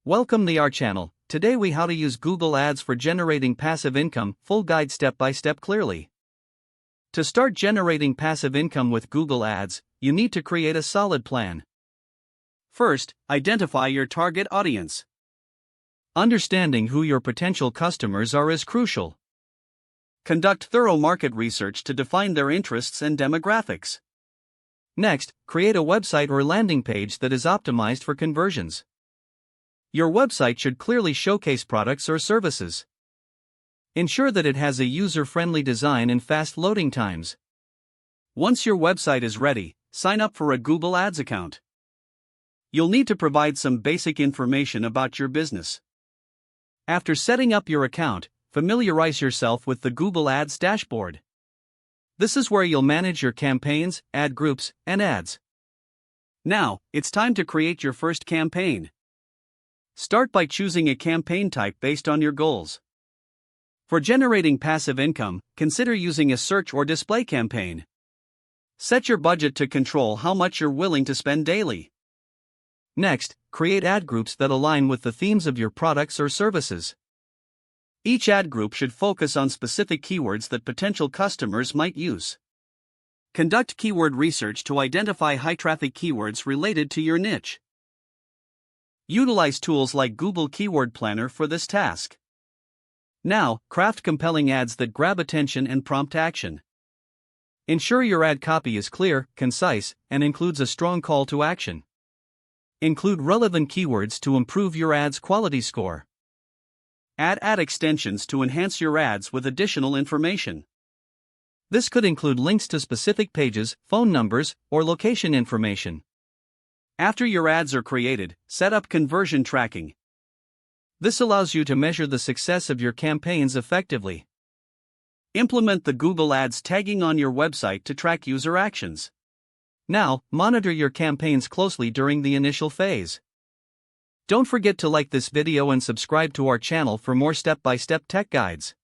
Welcome to our channel. Today we how to use Google Ads for generating passive income, full guide step by step clearly. To start generating passive income with Google Ads, you need to create a solid plan. First, identify your target audience. Understanding who your potential customers are is crucial. Conduct thorough market research to define their interests and demographics. Next, create a website or landing page that is optimized for conversions. Your website should clearly showcase products or services. Ensure that it has a user-friendly design and fast loading times. Once your website is ready, sign up for a Google Ads account. You'll need to provide some basic information about your business. After setting up your account, familiarize yourself with the Google Ads dashboard. This is where you'll manage your campaigns, ad groups, and ads. Now, it's time to create your first campaign. Start by choosing a campaign type based on your goals. For generating passive income, consider using a search or display campaign. Set your budget to control how much you're willing to spend daily. Next, create ad groups that align with the themes of your products or services. Each ad group should focus on specific keywords that potential customers might use. Conduct keyword research to identify high-traffic keywords related to your niche. Utilize tools like Google Keyword Planner for this task. Now, craft compelling ads that grab attention and prompt action. Ensure your ad copy is clear, concise, and includes a strong call to action. Include relevant keywords to improve your ad's quality score. Add ad extensions to enhance your ads with additional information. This could include links to specific pages, phone numbers, or location information. After your ads are created, set up conversion tracking. This allows you to measure the success of your campaigns effectively. Implement the Google Ads tagging on your website to track user actions. Now, monitor your campaigns closely during the initial phase. Don't forget to like this video and subscribe to our channel for more step-by-step tech guides.